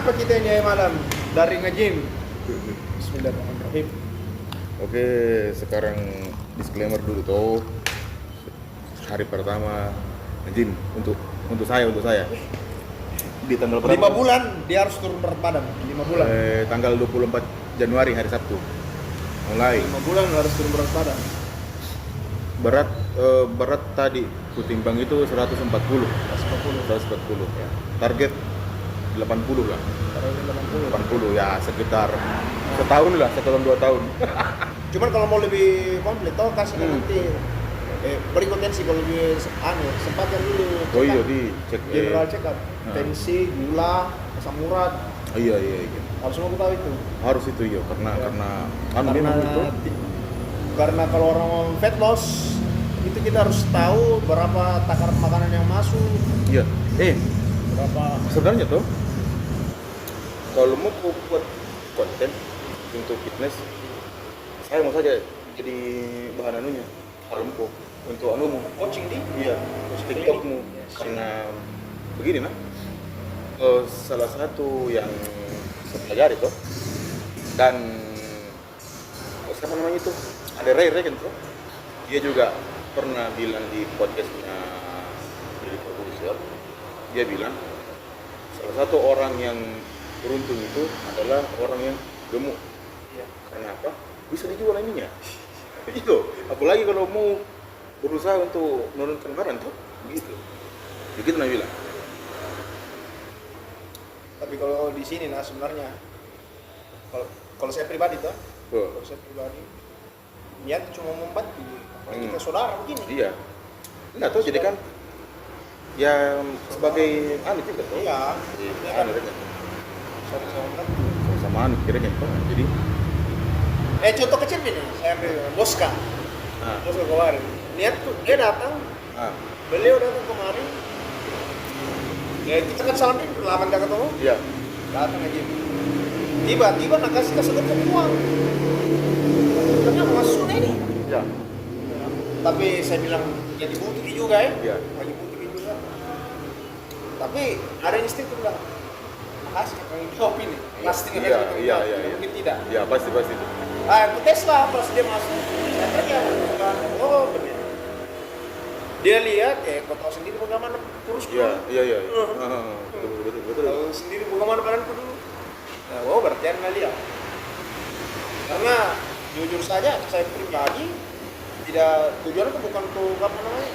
Kenapa kita ini malam dari nge-gym? Bismillahirrahmanirrahim. Oke, sekarang disclaimer dulu tuh. Hari pertama nge-gym untuk saya di tanggal berapa? 5 bulan dia harus turun berat badan. 5 bulan. Tanggal 24 Januari hari Sabtu. Mulai 5 bulan harus turun berat badan. berat tadi kutimbang itu 140. 140 ya. Target 80 lah. Taruh 80 ya, sekitar setahun lah, 1 tahun 2 tahun. Cuman kalau mau lebih komplit toh kasih nanti berikutnya sih kalau lebih sempatkan dulu. Oh iya, di cek general check up. Tensi, gula, asam urat. Iya. Harus semua tahu itu. Harus itu ya, karena Karena karena kalau orang mau fat loss itu kita harus tahu berapa takaran makanan yang masuk. Iya. Berapa Sebenarnya tuh kalau mau buat konten untuk fitness, saya mau saja jadi bahan anunya, harumku untuk anumu. coaching di? Iya, TikTokmu. Karena begini nah, salah satu yang saya pelajari tuh, dan siapa namanya itu, ada Ray kan tuh, dia juga pernah bilang di podcastnya dari produser, dia bilang salah satu orang yang beruntung itu adalah orang yang gemuk. Iya. Karena apa? Bisa dijual ininya. Itu. Apalagi kalau mau berusaha untuk menurunkan badan tuh, begitu. Begitu Nabi bilang. Tapi kalau di sini nah sebenarnya kalau saya pribadi tuh, kalau saya pribadi niat cuma membantu. Kita saudara begini. Iya. Enggak tahu jadi kan ya sebagai anu juga tuh. Iya. Iya kan. Sama Sama anu kira-kira kan. Jadi contoh kecil ini saya ambil Boska. nah, Boska kemarin. Niat tuh dia datang, ah, beliau datang kemarin. Ya kita kan salam dulu lama enggak ketemu. iya. Datang aja. Tiba-tiba nak kasih ketemu uang. Kenapa masuk ini? Iya. Tapi saya bilang jadi butuh juga ya. Iya. Lagi butuh juga. Tapi ada insting tuh bilang, makasih kalau jawab ini. Pasti nggak Iya. mungkin tidak. Iya, pasti. Aku tes lah pas dia masuk. Saya tanya, oh benar. Dia lihat, kau tahu sendiri bagaimana kurusku. Iya. Uh-huh. Betul. Tahu sendiri bagaimana badanku dulu. Nah, oh berarti Anda lihat. Karena jujur saja saya pribadi tidak tujuanku bukan untuk apa namanya,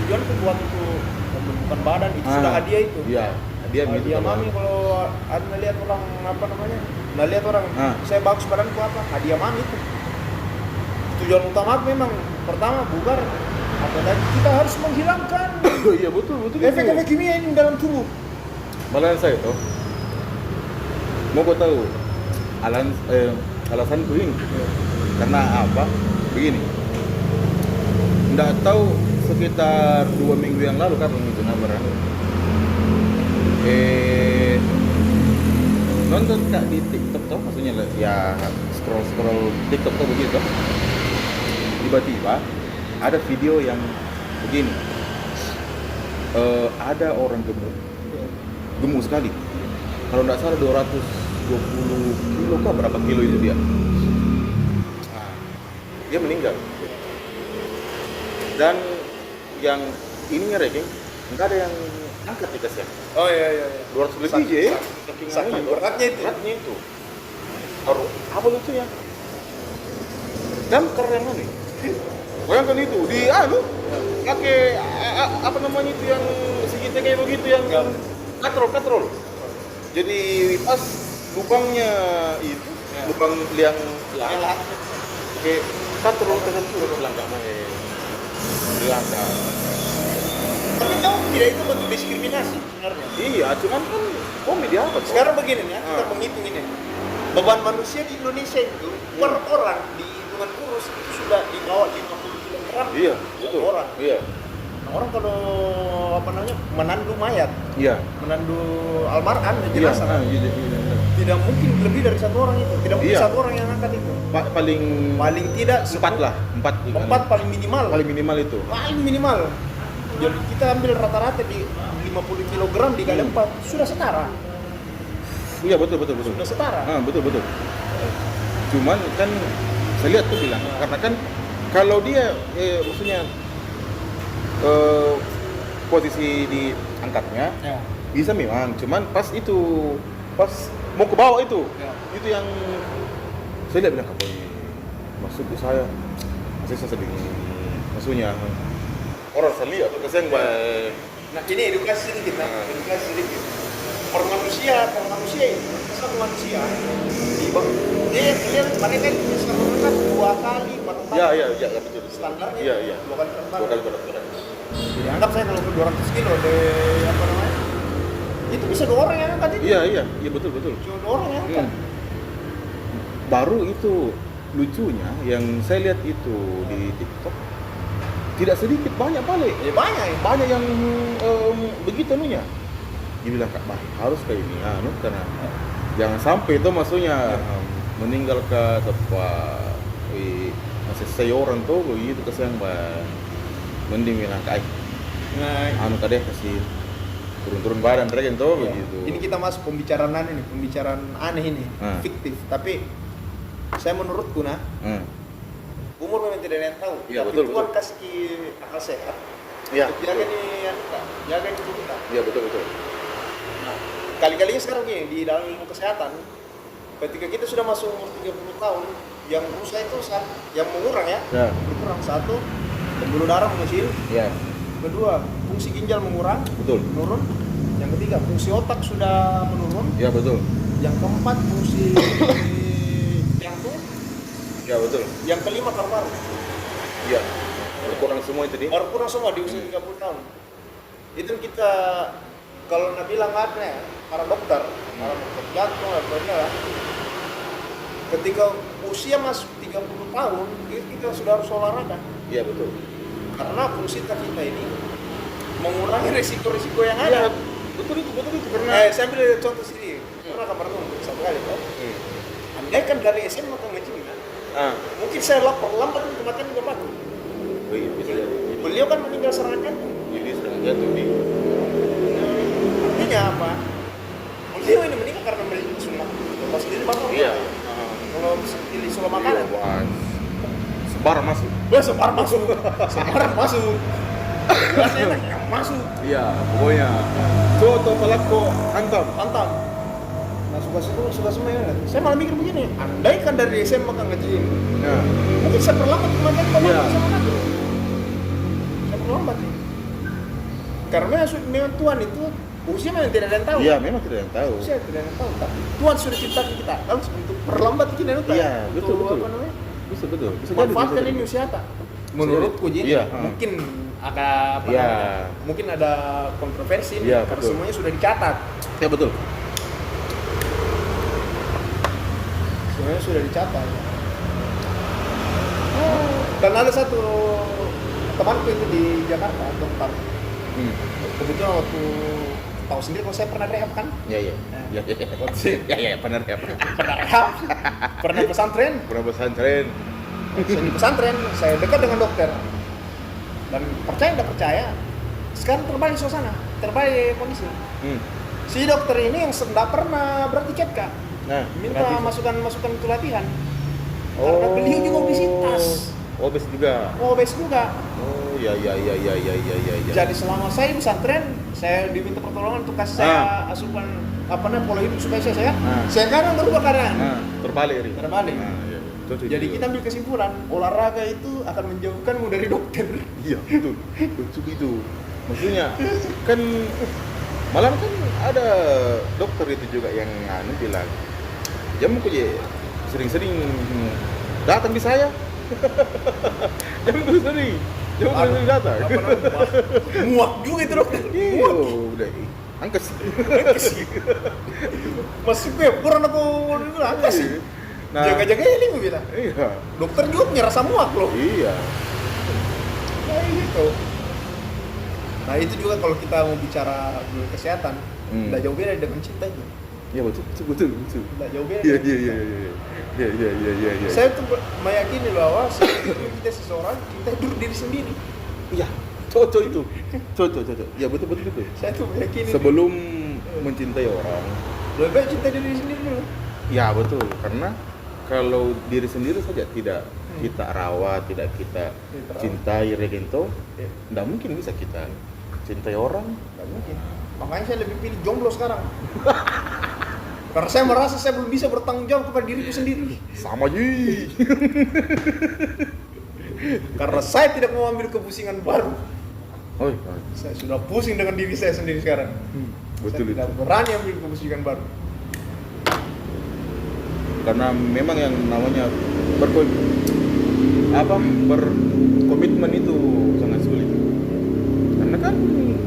tujuanku buat untuk membentukkan badan itu sudah hadiah itu. Iya, Hadiah mami kalau Anda lihat orang apa namanya, lihat orang saya bagus badanku apa, hadiah mami itu. Tujuan utama aku memang pertama bugar, apa tadi kita harus menghilangkan Iya betul. efek-efek kimia ini dalam tubuh. Malah saya tuh mau kau tahu alasanku ini karena apa? Begini, nggak tahu sekitar 2 minggu yang lalu kan itu namanya nonton kak di TikTok tuh, maksudnya ya scroll TikTok tuh begitu, tiba-tiba ada video yang begini, ada orang gemuk sekali, kalau nggak salah 220 kilo kah, berapa kilo itu dia, dia meninggal. Dan yang ininya ranking nggak ada yang angkat di tesnya. Oh iya. 200 lebih aja ya. Saking beratnya itu. Beratnya itu. Apa itu ya? Dan keren nih. Bayangkan itu di pakai apa namanya itu yang segitiga kayak begitu yang katrol. Jadi pas lubangnya itu, lubang liang kayak katrol tertentu langkah main. Belanda. Tapi tahu tidak itu bentuk diskriminasi sebenarnya. Iya, cuman kan komedi apa? Sekarang begini ya, kita menghitung ini. Beban manusia di Indonesia itu per orang di lingkungan kurus itu sudah di bawah 50 kg. Iya, betul. Orang. Iya. Nah, orang kalau apa namanya menandu mayat, Iya. menandu almarhum jenazah. Iya. Tidak mungkin lebih dari satu orang itu. Tidak mungkin Iya. satu orang yang angkat itu. Paling tidak 4 lah, 4 paling minimal. Paling minimal itu. Paling minimal. Jadi kita ambil rata-rata di 50 kg dikali 4 sudah setara. Iya betul betul betul. Sudah setara. Betul betul. Cuman kan saya lihat tuh bilang karena kan kalau dia maksudnya posisi diangkatnya Ya. bisa memang, cuman pas mau ke bawah itu yang saya lihat bilang apa masuk ke saya masih saya sedih maksudnya orang saya lihat kesian baik. Nah ini edukasi sedikit, edukasi sedikit. Per manusia ini, satu manusia dia kalian mereka bisa mengangkat 2 kali per tahun. Ya betul. Standarnya Iya. 2 kali per tahun. 2 kali berat. Jadi anggap saya kalau ke 200 kilo apa namanya? Itu bisa 2 orang yang angkat itu. Iya betul. Cuma 2 orang yang angkat. Baru itu lucunya yang saya lihat itu di TikTok tidak sedikit banyak balik. Ya banyak yang begitu anunya. Dia bilang Kak baik harus kayak ini karena jangan sampai itu maksudnya meninggal ke tempat masih sayuran tuh begitu kesian bah mending bilang Kak kadeh kasih turun badan mereka tuh begitu. Ini kita masuk pembicaraan aneh ini, fiktif. Tapi saya menurutku umur memang tidak ada yang tahu. Iya, tapi betul. Tuhan kasih akal sehat. Iya. Jaga nih jaga ini kita. Iya betul. Nah, kali-kalinya sekarang gini di dalam ilmu kesehatan, ketika kita sudah masuk umur 30 tahun, yang berusaha itu yang mengurang berkurang. 1, pembuluh darah mengecil. Iya. 2, fungsi ginjal menurun. Yang 3, fungsi otak sudah menurun. Iya betul. Yang 4, fungsi jantung. Iya betul. Yang 5, paru-paru. Iya. Berkurang semua itu dia. Berkurang semua di usia 30 tahun. Itu kita kalau nak bilang ada para dokter jantung atau ketika usia masuk 30 tahun kita sudah harus olahraga. Iya betul. Karena fungsi kita ini mengurangi risiko-risiko yang ada. Betul itu karena Saya ambil contoh sini. Pernah kamar tunggu satu kali toh. Andai kan dari SMA ke ngecil mungkin saya lambat kematian bapakku. Oh iya, bisa jadi. Beliau kan meninggal serangan jantung. Jadi serangan jantung di. Artinya apa? Beliau ini meninggal karena beli sunat. Bapak sendiri bapak. Iya. Kalau pilih soal makanan. Wah, sebar masuk. Sebar masuk. Jelasnya enak yang masuk. Iya, pokoknya. Coto pelako hantam. Nah suka semua ya. Saya malah mikir begini. Andai kan dari SMA ke nge-gym. Ya. Mungkin saya perlambat kematian bapak Iya. sama anakku. Saya perlambat. Karena memang Tuhan itu usia memang tidak ada yang tahu. Iya, memang tidak ada yang tahu. Usia tidak ada yang tahu. Tapi Tuhan sudah ciptakan kita langsung untuk perlambat kita itu. Iya, betul. Apa namanya? Betul. Bisa Manfaatkan ini usia tak? Menurutku jadi Iya. mungkin ada mungkin ada kontroversi ini Iya, karena betul. semuanya sudah dicatat. Ya betul. Semuanya sudah dicatat. Dan ada satu temanku itu di Jakarta, dokter. Kebetulan waktu tahu sendiri kalau saya pernah rehab kan? Iya. Ya, benar ya. Pernah rehab, pernah pesantren. Pernah pesantren. Saya di pesantren, saya dekat dengan dokter. Dan percaya tidak percaya, sekarang terbalik suasana, terbalik kondisi. Si dokter ini yang tidak pernah bertiket kak, minta masukan itu latihan. Karena beliau juga obesitas. Obes juga. Obes juga. Oh iya. Jadi selama saya di pesantren, saya diminta pertolongan untuk kasih saya asupan pola hidup supaya saya sehat. Sekarang berubah keadaan. Terbalik. Iya. Jadi kita ambil kesimpulan, olahraga itu akan menjauhkanmu dari dokter. Iya, betul. Betul itu. Maksudnya kan malah kan ada dokter itu juga yang bilang, "Jamu kok sering-sering datang di saya." Jamu sering datang. Muak juga itu dokter. Iya, udah. Angkas. Masuk gue, kurang aku angkas sih. Nah, jaga-jaga ini gue bilang. Iya. Dokter juga nyerasa muak loh. Iya. Kayak gitu. Nah itu juga kalau kita mau bicara kesehatan, tidak jauh beda dengan cinta itu. Iya betul. Tidak jauh beda. Iya. Saya tuh meyakini bahwa sebelum kita seseorang, kita hidup diri sendiri. Iya. Cocok itu. Cocok. Ya betul. Saya tuh meyakini. Sebelum mencintai orang, Lebih baik cinta diri sendiri dulu. Ya betul, karena kalau diri sendiri saja tidak kita rawat, tidak kita cintai regento, tidak mungkin bisa kita cintai orang. Nggak mungkin. Makanya saya lebih pilih jomblo sekarang. Karena saya merasa saya belum bisa bertanggung jawab kepada diriku sendiri. Sama Ji. Karena saya tidak mau ambil kepusingan baru. Oh, Saya sudah pusing dengan diri saya sendiri sekarang. betul Saya itu. tidak berani ambil kepusingan baru. Karena memang yang namanya berkomitmen itu sangat sulit. Karena kan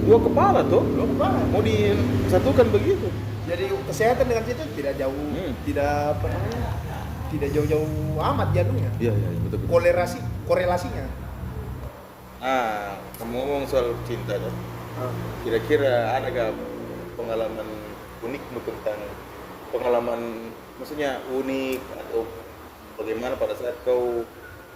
dua kepala tuh, Loh, kepala. mau disatukan begitu. Jadi kesehatan dengan cinta tidak jauh, tidak apa namanya, tidak jauh-jauh amat jatuhnya. Iya, betul. Korelasinya. Kamu ngomong soal cinta tuh. Kira-kira ada gak pengalaman unik tentang pengalaman, maksudnya unik atau bagaimana pada saat kau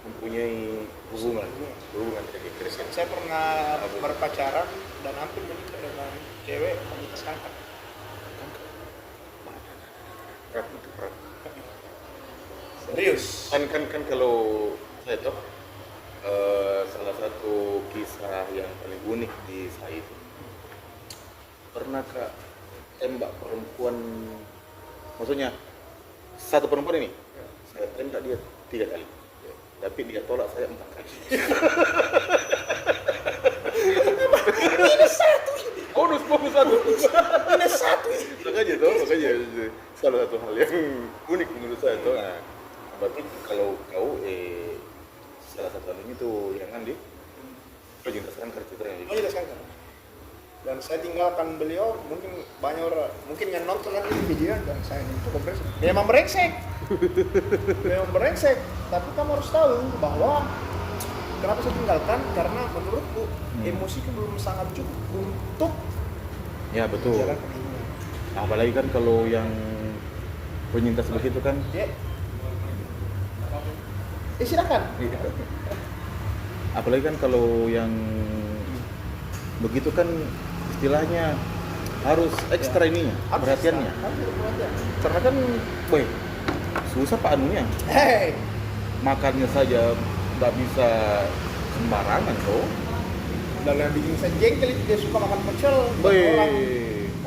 mempunyai hubungan dengan Kristen? Saya pernah berpacaran dan hampir menikah dengan cewek komunitas kanker. Serius? Kan kalau saya tahu salah satu kisah yang paling unik di saya itu, pernahkah tembak perempuan, maksudnya satu perempuan ini saya tembak dia 3 kali, tapi dia tolak saya 4 kali. Bonus satu. Minus satu. Makanya salah satu hal yang unik menurut saya tuh. Nah, berarti kalau kau salah satu hal ini tuh yang Andi penyintas kanker ceritanya. Komunitas kanker. Dan saya tinggalkan beliau, mungkin banyak orang, mungkin yang nonton nanti video dan saya itu kompres. Memang brengsek. Tapi kamu harus tahu bahwa kenapa saya tinggalkan, karena menurutku emosiku belum sangat cukup untuk Ya betul. menjalankan ini. Apalagi kan kalau yang penyintas begitu kan. Silakan. Apalagi kan kalau yang begitu kan istilahnya harus ekstra ininya, perhatiannya. Karena kan, susah pak anunya. Hei, Makannya saja nggak bisa sembarangan tuh. dan yang bikin saya jengkel itu dia suka makan pecel.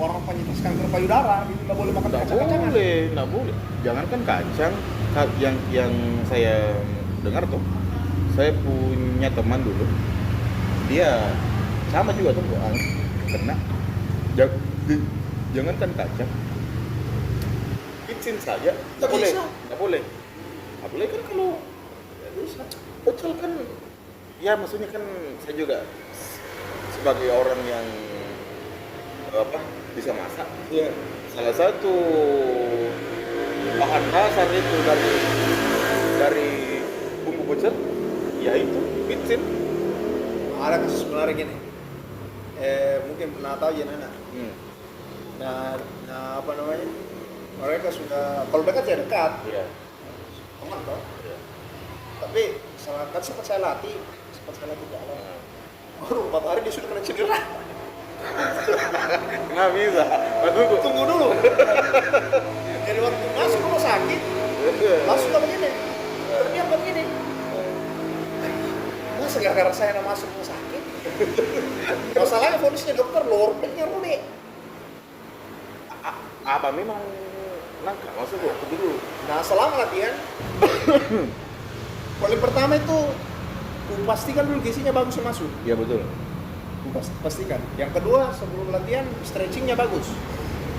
Orang penyintas kanker payudara, gitu nggak boleh makan kacang-kacangan. Nggak boleh. Jangankan kacang, yang saya dengar tuh, saya punya teman dulu, dia sama juga tuh kena. Jangankan kacang, kitchen saja nggak boleh. Apalagi kan kalau pecel kan, ya maksudnya kan saya juga sebagai orang yang bisa masak. Iya. Salah satu bahan dasar itu dari bumbu pecel, yaitu kitchen. Ada kasus menarik ini. Mungkin pernah tahu ya Nana. Nah, apa namanya? Mereka sudah, kalau dekat ya dekat. Iya. Teman toh. Iya. Tapi sempat saya latih jalan. Baru 4 hari dia sudah kena cedera. Nggak bisa. Tunggu dulu. Jadi waktu masuk rumah sakit, langsung begini. Terdiam begini. Masa gara-gara saya nak masuk rumah sakit? Masalahnya kondisinya dokter lower back-nya robek. Apa memang langka maksud gua dulu. Nah, selama latihan paling pertama itu pastikan dulu gizinya bagus masuk. Iya betul. Pastikan. Yang kedua, sebelum latihan stretchingnya bagus.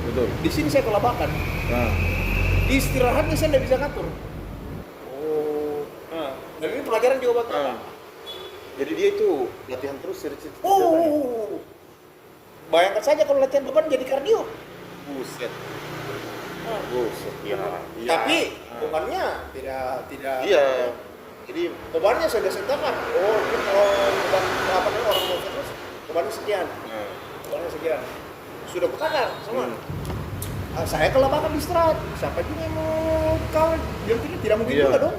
Betul. Di sini saya kelabakan. Nah, Di istirahatnya saya tidak bisa ngatur. oh. Dan ini pelajaran juga buat Nah. Jadi dia itu latihan terus ceritanya. Bayangkan saja kalau latihan beban jadi kardio. Buset. Buset. Ya. Tapi bebannya tidak. Iya. Jadi Bebannya sudah setengah. Ini kalau beban apa namanya orang mau terus bebannya sekian. Bebannya sekian. Sudah kutakar semua. Saya kelabakan istirahat. Siapa juga yang mau kawin? Dia pikir tidak mungkin juga dong.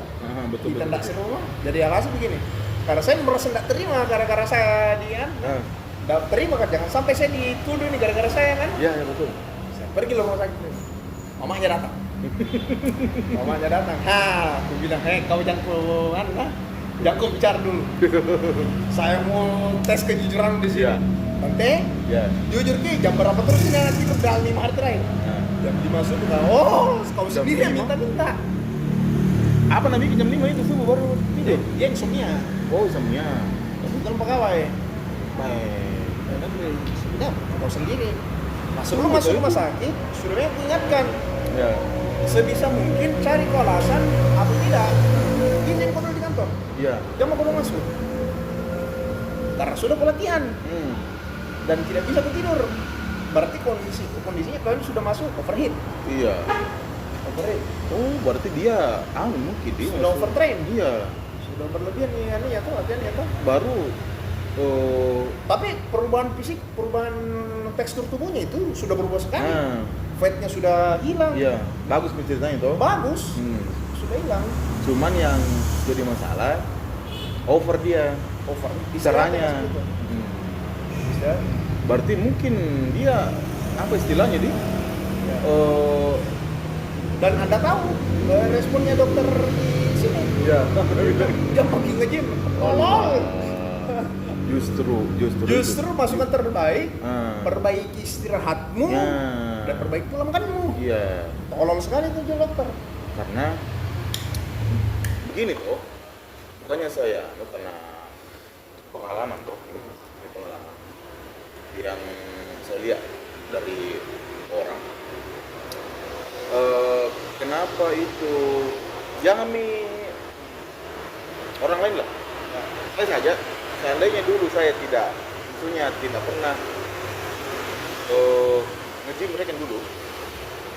Betul. Kita tidak semua. Jadi alhasil begini. Karena saya merasa tidak terima gara-gara saya tidak terima kan. Jangan sampai saya dituduh nih gara-gara saya kan. Iya betul. Saya pergi loh rumah sakit. mamanya datang. Mamanya datang. Aku bilang, kau jangan kau bicara dulu. Saya mau tes kejujuran di sini. Iya. Tante, Ya. jujur Ki, jam berapa terus ini anak kita dalam 5 hari terakhir? Nah. Jam 5 subuh kan? Oh, kau Jam sendiri yang 5? minta-minta. Apa namanya jam 5 itu subuh baru tidur? Dia insomnia, Oh, insomnia. bukan pegawai. Baik. Dan sudah, kau sendiri. Nah, sebelum masuk rumah sakit, sudah aku ingatkan, Ya. sebisa mungkin cari kau alasan atau tidak. Izin kau dulu di kantor, Iya. jangan kau masuk. Karena sudah pelatihan dan tidak bisa tidur. Berarti kondisinya kalian sudah masuk overheat. Iya. Overheat. Oh, berarti dia mungkin dia Sudah masuk- overtrain. Iya. Sudah berlebihan ya tuh latihan ya tuh. Baru Tapi perubahan fisik, perubahan tekstur tubuhnya itu sudah berubah sekali. Fatnya sudah hilang. iya, bagus nih ceritanya toh. Bagus. Hmm. Sudah hilang. Cuman yang jadi masalah over dia Over. caranya. Bisa. Berarti mungkin dia apa istilahnya di? Ya. Eh, Dan Anda tahu responnya dokter di sini. Iya. Dia pergi nge-gym. Tolol. Justru Justru masukan terbaik, Ah. perbaiki istirahatmu Ya. dan perbaiki pola makanmu. Iya. Tolong sekali itu dokter. Karena begini tuh, bukannya saya karena pengalaman tuh, ini pengalaman yang saya lihat dari orang. Kenapa itu jangan orang lain lah. Saya saja, seandainya dulu saya tidak pernah nge-gym mereka dulu,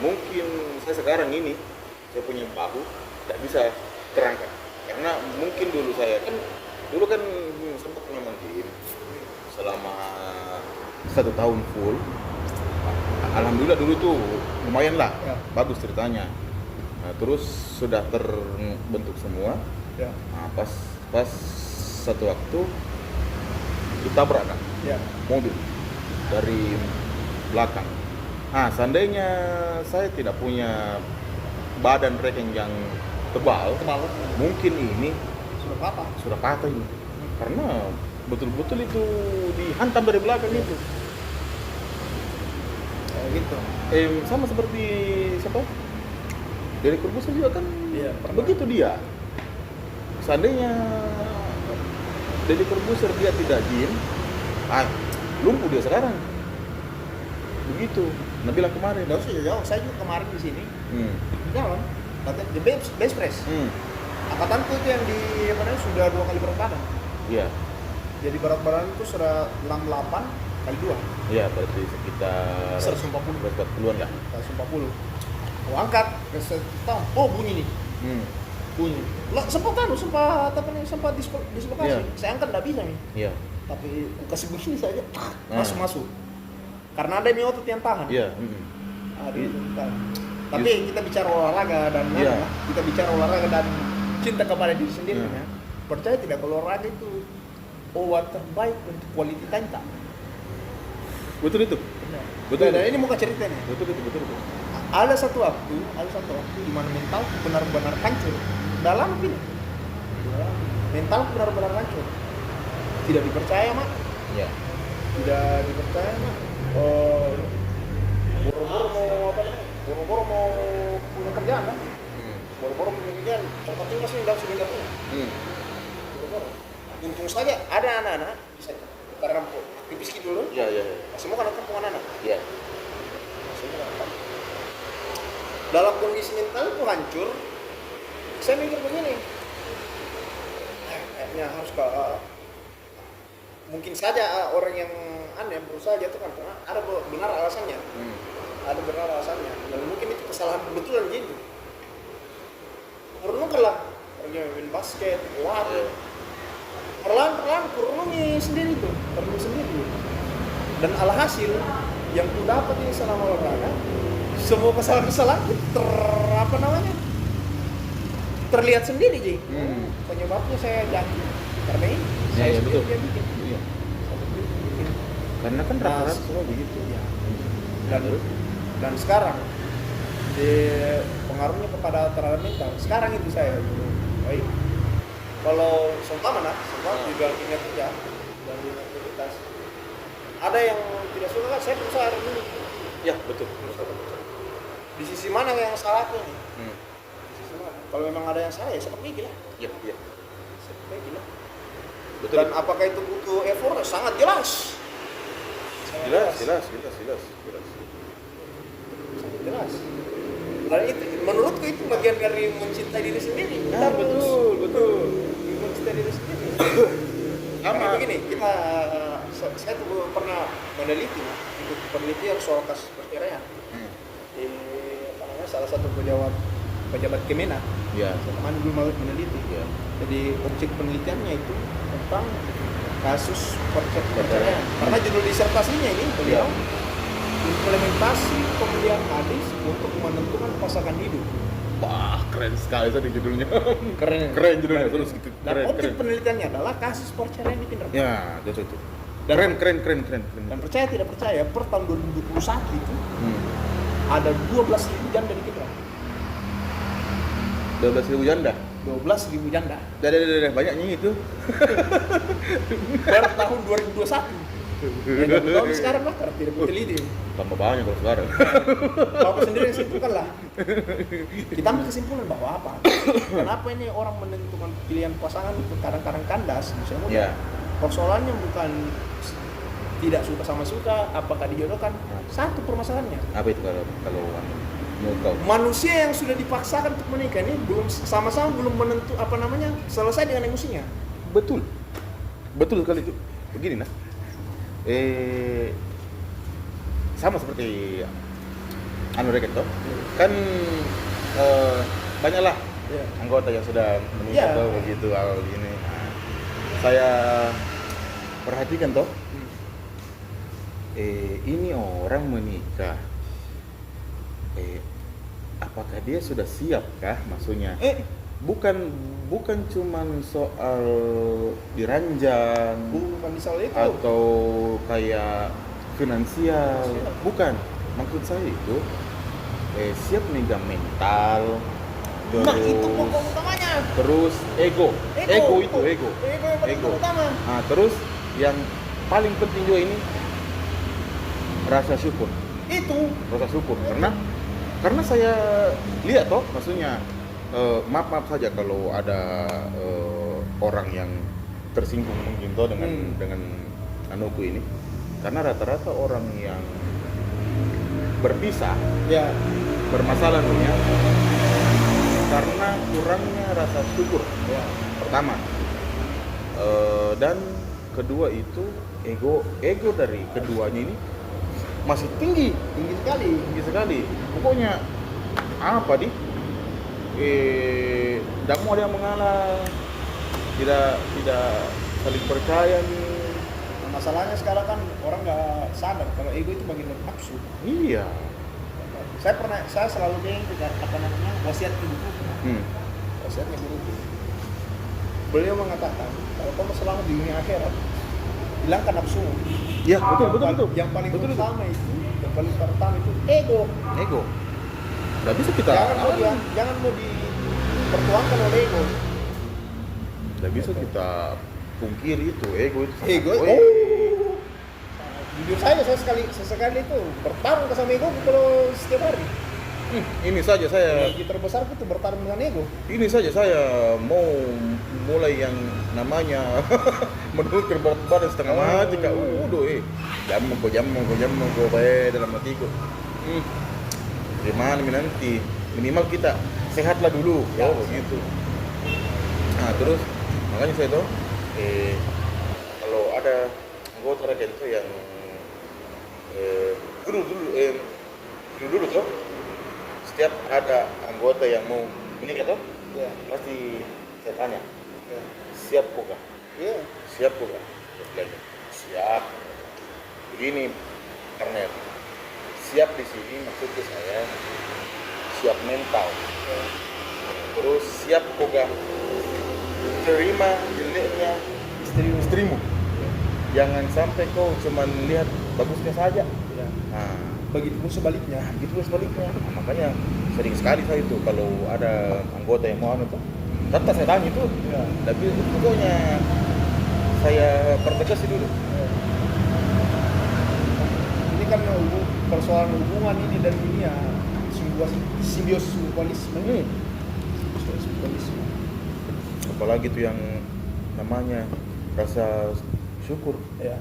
mungkin saya sekarang ini saya punya bahu tidak bisa terangkat karena mungkin dulu kan sempat pernah nge-gym selama 1 tahun full. Alhamdulillah dulu tuh lumayan lah, Ya. bagus ceritanya. Nah, terus sudah terbentuk semua. Ya. Nah, pas satu waktu ditabrak kan Ya. mobil dari belakang. Nah, seandainya saya tidak punya badan reking yang tebal, mungkin ini Sudah patah. sudah patah ini. Karena betul-betul itu dihantam dari belakang itu. Gitu. Sama seperti siapa? Dari Corbuzier juga kan Iya, pernah. begitu dia. Seandainya dari Corbuzier dia tidak gym, lumpuh dia sekarang. Begitu. Nah bilang kemarin. Nggak usah jauh. Saya juga kemarin di sini di jalan. Latihan di bench press. Angkatanku itu yang di sudah 2 kali berat badan. Iya. Jadi berat badan itu sudah 68 kali 2. Iya, berarti sekitar 140. 140-an lah. 140. Aku angkat ke setang. Oh bunyi nih. Bunyi. Lah sempat dislokasi. Iya. Saya angkat nggak bisa nih. Iya. Tapi aku kasih begini saja. Nah. Masuk. Karena ada otot yang tahan. Iya. Ada yang tahan. Tapi kita bicara olahraga dan Iya. kita bicara olahraga dan cinta kepada diri sendiri. Iya. Ya. Percaya tidak kalau olahraga itu obat terbaik untuk quality time tak? Betul itu. Betul. Dan ini muka ceritanya. Betul itu. Ada satu waktu di mana mental benar-benar hancur. Dalam ini. Mental benar-benar hancur. Tidak dipercaya, Mak. Iya. Tidak dipercaya, Mak. Boro-boro mau punya kerjaan kan? Boro-boro punya kerjaan. Contohnya masih tidak sudah punya. Boro-boro. Untung saja ada anak-anak bisa karena pipis dulu. Iya. Semua kan kampungan anak. Iya. Dalam kondisi mental itu hancur, saya mikir begini, kayaknya harus mungkin saja orang yang aneh berusaha jatuhkan karena ada benar alasannya, dan mungkin itu kesalahan kebetulan gitu. Renungkanlah, pergi main basket, perlahan-perlahan kurungi sendiri tuh, renung sendiri. Dan alhasil yang ku dapat ini selama olahraga, semua kesalahan-kesalahan terlihat sendiri Ji. Penyebabnya saya janji karena ini saya betul. sendiri yang bikin. Iya. Karena kan rata-rata semua begitu. Ya. Dan sekarang di pengaruhnya kepada terhadap mental. Sekarang itu saya baik. Kalau seumpama juga ingat kerja dan ingat aktivitas, ada yang tidak suka kan, saya berusaha harus dulu. Ya betul. Di sisi mana yang salah tuh nih? Di sisi mana? Kalau memang ada yang salah ya saya perbaiki lah. Iya. Saya perbaiki lah. Betul. Dan apakah itu butuh effort? Sangat jelas. Jelas. Jelas. Dan itu menurutku itu bagian dari mencintai diri sendiri. Kita harus betul. mencintai diri sendiri. Sama. Karena begini, saya tuh pernah meneliti untuk penelitian soal kasus perceraian. Di salah satu pejabat Kemenak. Ya. Teman dulu meneliti. Ya. Jadi objek penelitiannya itu tentang kasus perceraian. Karena judul disertasinya ini beliau implementasi pemilihan hadis untuk menentukan pasangan hidup. Wah, keren sekali tadi judulnya. Keren judulnya terus gitu. Dan objek penelitiannya adalah kasus perceraian di Pindrang. Ya, itu. Keren. Dan percaya tidak percaya, per tahun 2021 itu ada 12.000 janda di Pindrang. 12.000 janda. 12.000 janda. Ada banyaknya itu. Per tahun 2021. Tahun sekarang lah karena tidak diteliti. Tambah banyak kalau sekarang. Bapak sendiri yang simpulkan lah. Kita ambil kesimpulan bahwa apa? Kenapa ini orang menentukan pilihan pasangan itu kadang-kadang kandas, misalnya. Ya. Persoalannya bukan tidak suka sama suka, apakah dijodohkan. Satu permasalahannya. Apa itu kalau menurut kau? Manusia yang sudah dipaksakan untuk menikah ini belum sama-sama menentu selesai dengan emosinya. Betul sekali itu. Begini nah. Sama seperti reket toh. Kan banyaklah anggota yang sudah menikah toh begitu hal ini. Nah, saya perhatikan toh. Ini orang menikah. Apakah dia sudah siap kah maksudnya? Bukan cuman soal diranjang, bukan soal itu, atau kayak finansial, bukan. Maksud saya itu siap megang mental, terus, nah itu pokok utamanya. Terus ego yang paling utama. Nah, terus yang paling penting juga ini rasa syukur. Rasa syukur karena saya lihat toh maksudnya maaf saja kalau ada orang yang tersinggung mungkin toh dengan anuku ini, karena rata-rata orang yang berpisah bermasalah dunia karena kurangnya rasa syukur pertama, dan kedua itu ego dari keduanya ini masih tinggi sekali. Pokoknya apa tidak mau ada yang mengalah, tidak saling percaya nih. Masalahnya sekarang kan orang nggak sadar kalau ego itu bagian dari nafsu. Iya. Saya selalu bilang wasiat ibuku. Wasiatnya ibuku. Beliau mengatakan kalau kamu selama di dunia akhirat, hilangkan nafsu. Iya, betul. Yang paling utama itu, yang paling pertama itu ego. Nggak bisa kita. Jangan mau dipertuangkan oleh ego. Nggak bisa kita pungkiri itu ego. Jujur saya sesekali itu bertarung sama ego kalau setiap hari. Ini saja saya. Energi terbesarku itu bertarung dengan ego. Ini saja saya mau mulai yang namanya menurunkan berat badan setengah mati kak. Jamu kok baik dalam hatiku. Gimana nanti minimal kita sehatlah dulu. Begitu. Nah terus makanya saya tuh kalau ada anggota rakyat itu yang dulu tuh setiap ada anggota yang mau menikah tuh pasti saya tanya siap kok kak? Siap kok kak? Siap. Begini karena siap di sini maksudnya saya siap mental, terus siap kok kak terima jeleknya istrimu. Jangan sampai kau cuma lihat bagusnya saja. Nah, begitu pun sebaliknya. Gitu sebaliknya. Nah, makanya sering sekali saya itu kalau ada anggota yang mau anu tuh, tetap saya tanya itu. Ya. Tapi pokoknya saya pertegas dulu. Ini kan persoalan hubungan ini dan dunia simbiosis mutualisme. Simbiosis mutualisme. Apalagi tuh yang namanya rasa syukur. Ya.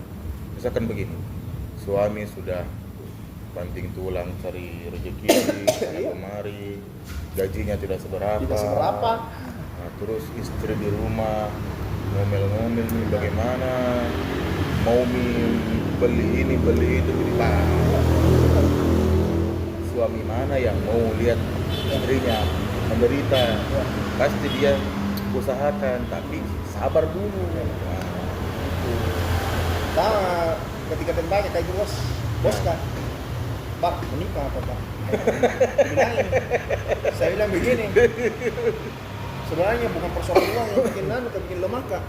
Misalkan begini, suami sudah banting tulang cari rezeki sana kemari, gajinya tidak seberapa. Tidak seberapa. Nah, terus istri di rumah ngomel-ngomel nih bagaimana, mau beli ini beli itu beli suami mana yang mau lihat istrinya menderita? Pasti dia usahakan, tapi sabar dulu. Nah, ketika tembaknya kayak bos kan, Pak menikah apa Pak? Bilangin. Saya bilang begini, sebenarnya bukan persoalan uang yang bikin bikin lemah kak.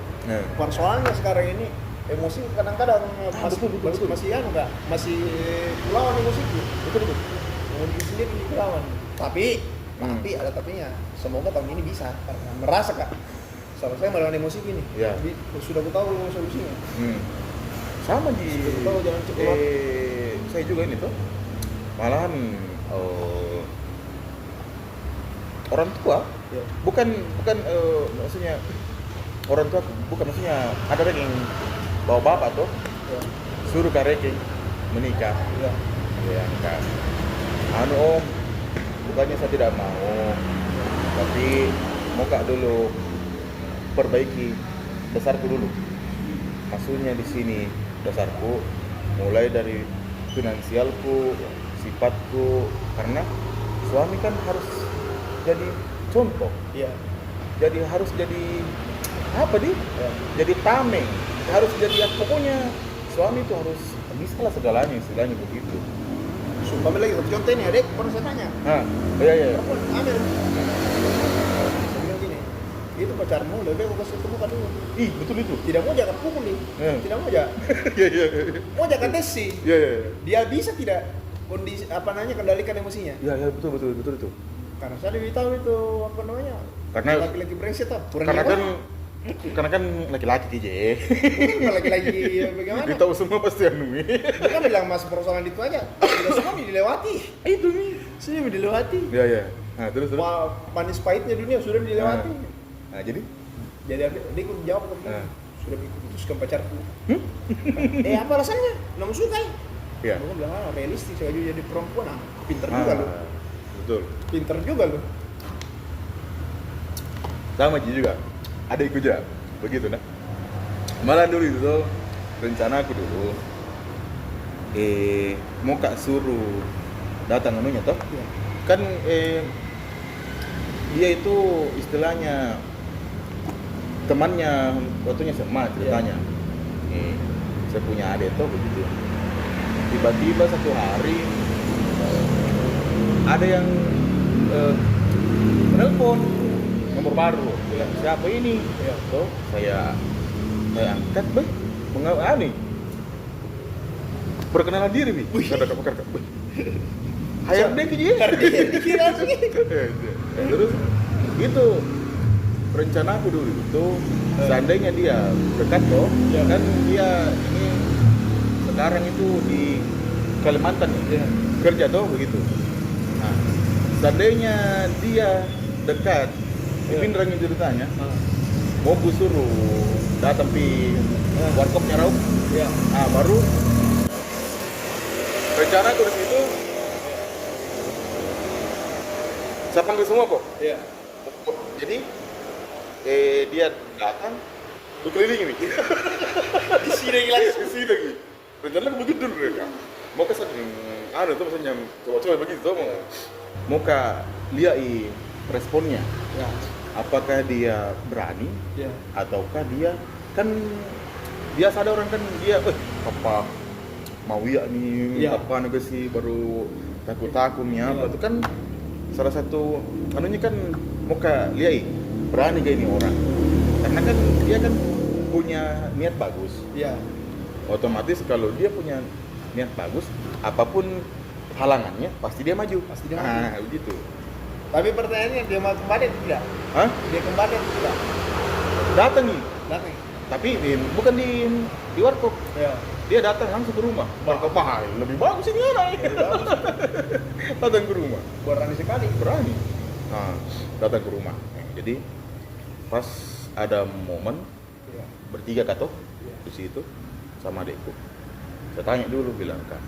Persoalannya sekarang ini emosi kadang-kadang masih anu kak, masih melawan emosi itu. Betul. Emosi sendiri melawan. Tapi ada tapinya. Semoga tahun ini bisa karena merasa kak. Soalnya saya melawan emosi gini. Ya. Sudah tahu solusinya. Sama di tahu jangan cepat. Saya juga ini tuh malahan orang tua bukan maksudnya orang tua bukan maksudnya ada yang bawa bapak tuh suruh kareke menikah ya enggak om bukannya saya tidak mau tapi mau kak dulu perbaiki dasarku dulu. Maksudnya di sini dasarku mulai dari finansialku, sifatku, karena suami kan harus jadi contoh. Iya. Jadi harus jadi apa nih? Jadi tameng. Harus jadi pokoknya suami itu harus bisa lah segalanya, istilahnya begitu. Sumpah lagi satu contoh ini adek pernah saya tanya. Iya. Perempuan Amel. Saya bilang gini, itu pacarmu lebih bagus ketemu kan dulu. Ih betul itu. Tidak mau jangan pukul nih. Tidak mau jangan. Iya. Mau jangan tes sih. Iya. Dia bisa tidak kondisi kendalikan emosinya. Iya betul itu. Karena saya lebih tahu itu apa namanya. Karena laki-laki brengsek tuh. Karena kan laki-laki TJ. Laki-laki bagaimana? Ditahu semua pasti anu. Dia kan bilang mas persoalan itu aja. Sudah semua dilewati. Itu nih. Sudah dilewati. Iya. Nah, terus. Manis pahitnya dunia sudah dilewati. Nah, jadi dia ikut jawab sudah putuskan pacarku. Apa alasannya? Namun suka. Iya. Aku bilang realistis saya jadi perempuan pinter juga lu. Betul. Pinter juga lu. Sama juga. Adikku juga begitu nah. Malah dulu itu tuh rencana aku dulu mau kak suruh datang anunya toh. Iya. Kan dia itu istilahnya temannya waktunya SMA ceritanya. Saya punya adik tuh begitu. Tiba-tiba satu hari ada yang menelpon nomor baru, bilang siapa ini? Tuh saya angkat, nih perkenalan diri nih. Kata. Hayar deh kira terus itu rencana aku dulu itu seandainya dia dekat toh kan dia ini sekarang itu di Kalimantan kerja toh begitu. Nah seandainya dia dekat Pindranya ceritanya mau gue suruh datang di warkopnya Raub baru rencana aku di situ saya panggil semua kok. Jadi dia datang gue kelilingi nih Di sini lagi. rencana aku begitu dulu mereka mau ke ada tuh maksudnya coba begitu mau ke lihat responnya apakah dia berani ataukah dia kan biasa ada orang kan dia apa mau ya nih apa negasi baru takut nih apa itu kan salah satu anunya kan mau ke lihat berani gak ini orang karena kan dia kan punya niat bagus otomatis kalau dia punya niat bagus apapun halangannya pasti dia maju. Pasti dia maju. Nah, begitu. Tapi pertanyaannya dia mau kembali atau tidak? Hah? Dia kembali atau tidak? Datang nih. Datang. Tapi bukan di warkop. Ya. Dia datang langsung ke rumah. Warkop lebih bagus ini anak. Datang ke rumah. Berani sekali. Berani. Nah, datang ke rumah. Jadi pas ada momen Ya. bertiga katoh Ya. di situ sama adekku. Saya tanya dulu, bilang, Kak,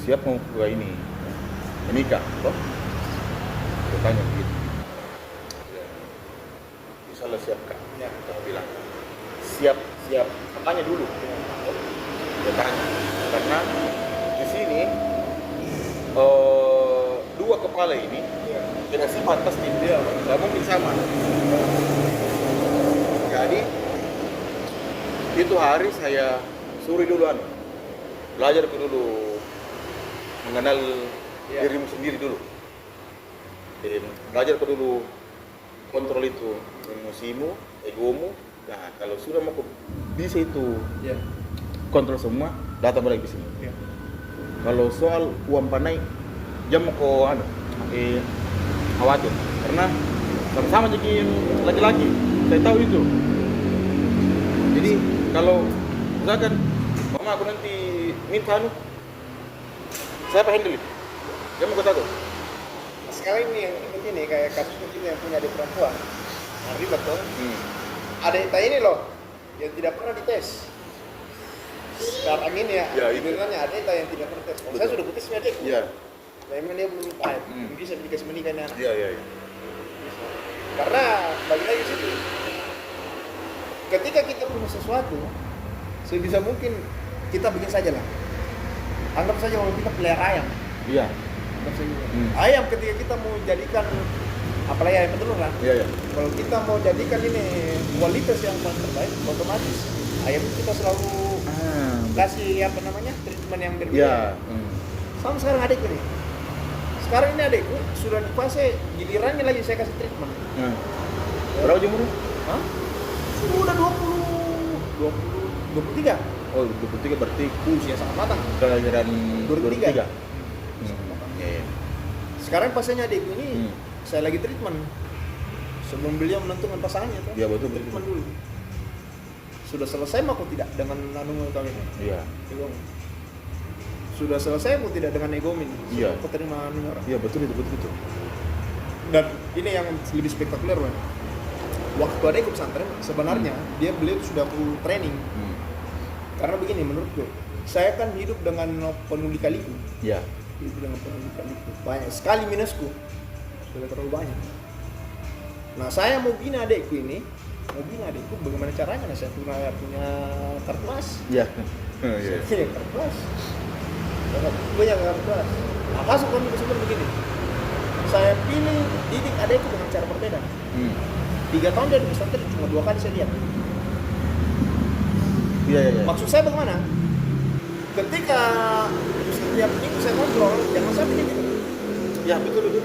siap mau ke ini menikah, toh? Saya tanya begitu. Ya, insyaallah siap, Kak. Ya. Saya bilang siap. Saya tanya dulu. Saya tanya karena di sini dua kepala ini Ya. beda sifat pasti. Iya. Nggak mungkin sama. Jadi itu hari saya suri dulu belajar dulu mengenal Iya. dirimu sendiri dulu. Jadi belajar dulu kontrol itu emosimu, egomu. Nah, kalau sudah mau bisa itu Ya. kontrol semua, datang balik di sini. Ya. Kalau soal uang panai, jam mau kau khawatir karena sama-sama jadi laki-laki. Saya tahu itu. Jadi kalau misalkan mama aku nanti minta saya apa handle itu? Dia mau kau tahu. Sekarang ini yang begini kayak kasus kita yang punya adik perempuan. Nah, ribet tuh. Adik kita ini loh yang tidak pernah dites. Sekarang ini ya, Ya, itu. sebenarnya adik kita yang tidak pernah tes. Kalau saya sudah putus sama adik. Iya. Memang dia belum paham. Bisa dikasih menikah ini anak. Iya. Karena bagi lagi situ. Ketika kita punya sesuatu, sebisa mungkin kita bikin saja lah. Anggap saja kalau kita pelihara ayam. Iya. Anggap saja. Ayam ketika kita mau jadikan apalagi ayam petelur lah. Iya. Kalau kita mau jadikan ini kualitas yang paling terbaik, otomatis ayam itu kita selalu kasih apa namanya treatment yang berbeda. Iya. Sama sekarang adik ini. Sekarang ini adikku sudah di fase gilirannya lagi saya kasih treatment. Berapa umurnya? Hah? Sudah 23. Oh, 23 berarti Usia sangat matang. kelahiran 23. 23. Iya. Sekarang fasenya adikku ini saya lagi treatment. Sebelum beliau menentukan pasangannya tuh. Iya, betul. Treatment dulu. Sudah selesai mau tidak dengan anu kawin? Iya. Sudah selesai mau tidak dengan egomin? Iya. Sudah keterima anu orang. Iya, betul. Dan ini yang lebih spektakuler, Bang. Waktu adikku pesantren, sebenarnya beliau sudah full training. Karena begini menurutku, saya kan hidup dengan penuh lika-liku. Iya. Hidup dengan penuh lika-liku. Banyak sekali minusku. Sudah terlalu banyak. Nah, saya mau bina adikku ini, bagaimana caranya? Nah, saya punya kartu as. Iya. Iya. Iya, kartu as. Punya kartu as. Nah, masuk kan sebenarnya begini. Saya pilih didik adikku dengan cara berbeda. 3 tahun dia di pesantren cuma 2 kali saya lihat. Iya. Maksud saya bagaimana? Ketika setiap minggu saya kontrol, jangan sampai dia gitu. Ya, betul juga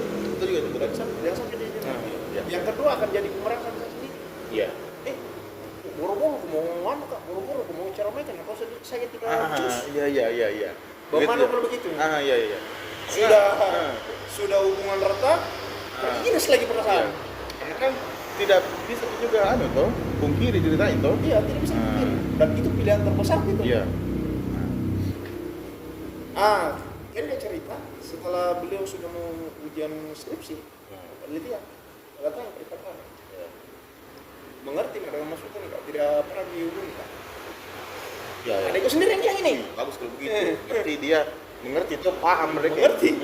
itu. Jangan sampai dia gitu. Iya. Yang kedua akan jadi pemerasan saya sendiri. Iya. Boro-boro aku mau nganu kak, boro-boro aku mau cara makan, apa saya tidak cus. Iya. Bagaimana kalau begitu? Iya. Sudah hubungan retak, minus lagi perasaan. Karena kan tidak bisa juga toh, pungkiri ceritain toh. Iya, tidak bisa dipikir. Dan itu pilihan terbesar gitu. Iya. Kan dia cerita setelah beliau sudah mau ujian skripsi, penelitian, datang perikatan. Mengerti nggak dengan maksudnya nggak? Tidak pernah dihubungi kak. Iya. Adikku sendiri yang bilang ini. Bagus kalau begitu. Berarti dia mengerti tuh, paham mereka. Mengerti.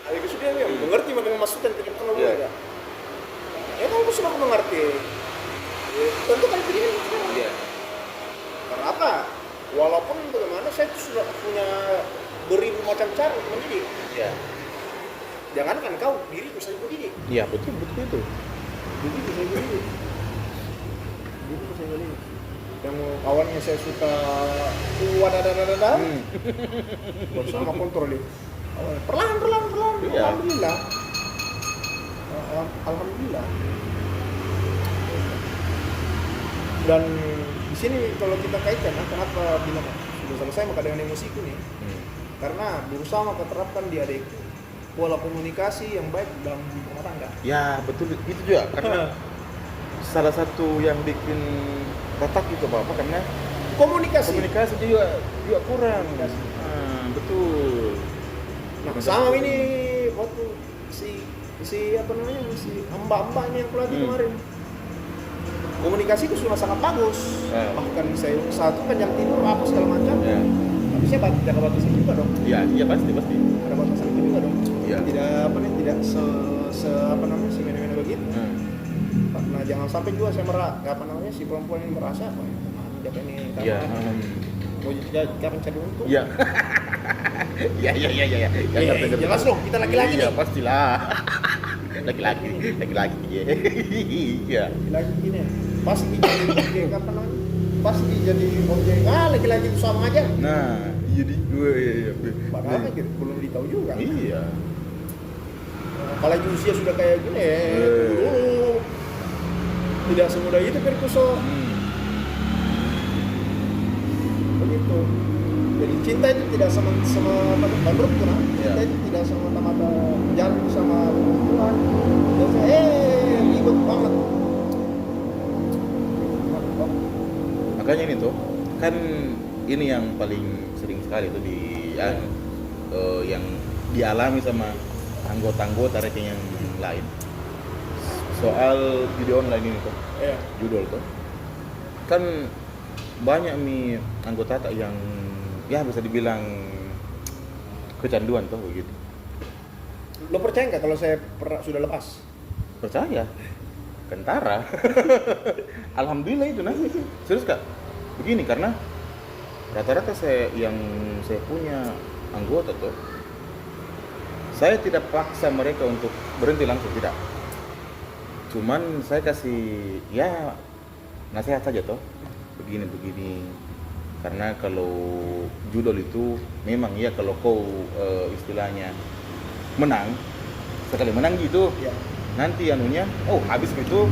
Adikku sendiri yang bilang, mengerti dengan maksudnya tidak pernah Iya. hubungi kak. Ya kalau aku sudah mengerti, tentu kan pilihan sekarang. Iya. Karena apa? Walaupun bagaimana saya sudah punya beribu macam cara untuk mendidik. Iya. Jangankan kau, diriku saya mendidik. Iya, betul itu. Diriku saya mendidik. Diriku saya mendidik. Yang awalnya saya suka wadadadadada, bersama kontrol itu. Perlahan. Iya. Alhamdulillah. Dan di sini kalau kita kaitkan, kenapa bilang sudah selesai maka dengan emosiku nih. Karena berusaha maka terapkan di adikku pola komunikasi yang baik dalam rumah tangga. Ya betul itu juga karena salah satu yang bikin retak itu apa karena Komunikasi. juga kurang. Komunikasi. Betul. Nah, sama ini waktu si apa namanya si mbak ini yang pelatih kemarin. Komunikasi itu sudah sangat bagus. Bahkan saya satu kan jam tidur apa segala macam. Tapi saya jaga batasan juga dong. Iya pasti. Ada batasan itu juga dong. Iya. Tidak apa nih tidak se apa namanya si mena begitu. Nah jangan sampai juga saya apa namanya si perempuan ini merasa apa ya jaga ini Iya. mau kapan cari untung. Iya. Iya. Jelas dong kita laki-laki Iya nih. pastilah. Laki-laki. Iya. Laki-laki gini pasti jadi objek apa namanya pasti jadi objek laki-laki itu sama aja. Nah jadi iya. Padahal gitu, belum ditahu juga. Iya. Apalagi usia sudah kayak gini tidak semudah itu Perkuso. Begitu. Jadi cinta itu tidak sama menurutku nah. Cinta itu tidak semata-mata jalan sama perempuan. Dan ribet banget. Makanya ini tuh kan ini yang paling sering sekali tuh yang dialami sama anggota-anggota ranking yang lain soal judi online ini tuh. Judul tuh kan banyak nih anggota yang ya bisa dibilang kecanduan tuh begitu. Lo percaya nggak kalau saya sudah lepas? Percaya kentara. Alhamdulillah itu nah serius kak begini karena rata-rata yang saya punya anggota tuh saya tidak paksa mereka untuk berhenti langsung, tidak, cuman saya kasih ya nasihat saja toh begini karena kalau judul itu memang ya kalau kau istilahnya menang sekali menang gitu nanti anunya habis gitu.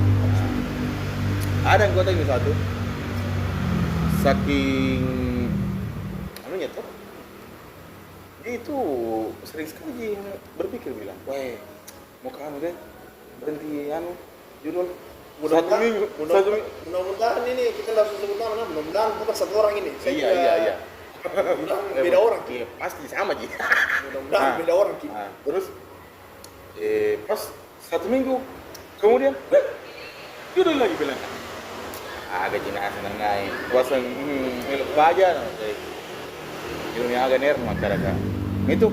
Ada anggota ini satu saking anunya tuh dia itu sering sekali berpikir bilang mau ke anu deh berhenti judul mudah-mudahan ini kita langsung sebut nama mudah-mudahan bukan satu orang ini. Iya mudah-mudahan beda orang iya pasti sama sih. Mudah-mudahan beda orang terus pas 1 minggu kemudian judul lagi bilang agak jenazah nangai kuasa lupa aja judulnya agak ner masyarakat itu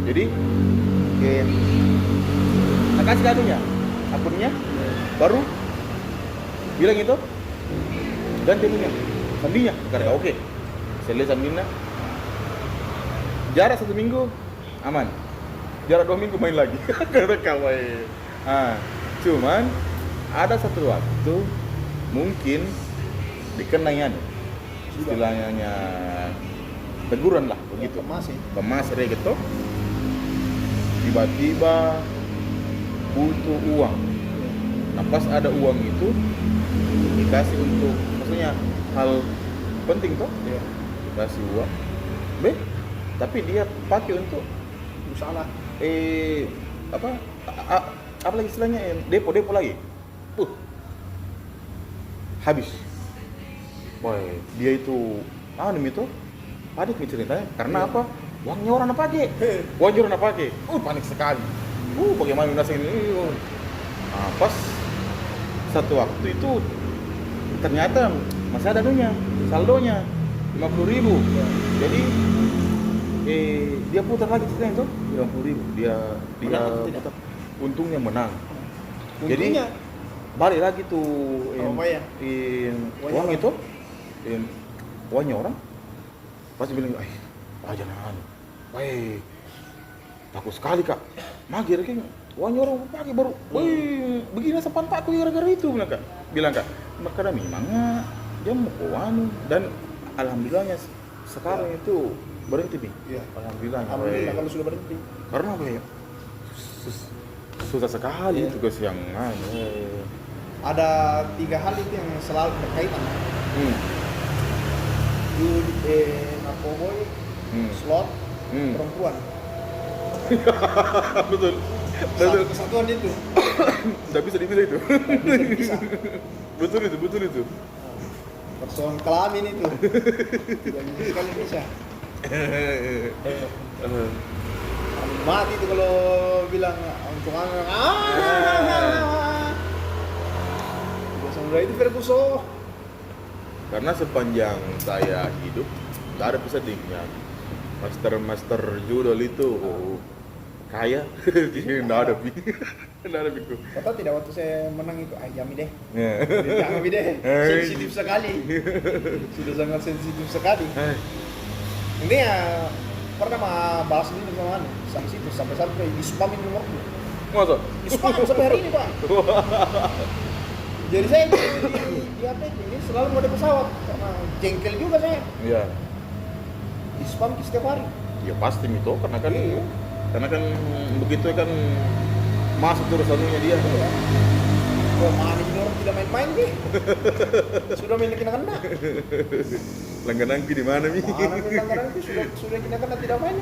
jadi kasih akunnya baru bilang itu ganti akunnya sandinya karena oke saya lihat sandinya jarak 1 minggu aman jarak 2 minggu main lagi karena kawaii. Cuman ada satu waktu mungkin dikenaian istilahnya teguran lah begitu kemas gitu tiba-tiba butuh uang. Nah pas ada uang itu dikasih untuk maksudnya hal penting toh dikasih uang tapi dia pakai untuk salah apa lagi istilahnya depo lagi habis. Boy, dia itu itu panik nih ceritanya karena apa? Uangnya orang pakai. Panik sekali. Bagaimana lunasin ini? Pas satu waktu itu ternyata masih ada saldonya 50.000. Jadi dia putar lagi ceritanya itu 50.000. Dia putar. Untungnya menang. Jadi balik lagi tuh uang itu uangnya orang pasti bilang jangan takut sekali kak magir kan uangnya orang pakai baru begini sepan takut gara-gara itu bilang kak karena memangnya dia mau dan alhamdulillahnya sekarang itu berhenti nih alhamdulillah kalau sudah berhenti karena susah sekali tugas yang ada 3 hal itu yang selalu berkaitan. cowboy, Hmm. slot, Hmm. perempuan. Betul. Satu Betul. kesatuan itu. Nggak bisa dipisah itu. Nggak bisa dipisah. Betul itu, betul itu. Persoalan kelamin itu. Tidak bisa sekali bisa. Mati itu kalau bilang untuk anak. Udah itu Ferguson. Karena sepanjang saya hidup nggak ada pesedihnya. Master judul itu kaya, nggak ada bi, nggak ada biku. Kata tidak waktu saya menang itu, Yami deh. Ya. Yami deh. Sensitif sekali. Sudah sangat sensitif sekali. Ini ya pernah balas ini sama anu, sampai situ sampai di spamin nomorku. Masa? Di spam sampai hari ini Pak. Jadi saya di apa ini selalu mode pesawat karena jengkel juga saya. Iya. Di spam setiap hari. Ya pasti itu karena kan Iya. karena kan begitu kan masuk terus anunya dia. Wah, mana ini orang tidak main-main nih. Sudah main kena-kena. Langganan di mana Mi? Mana main kena-kena itu sudah kena-kena tidak main.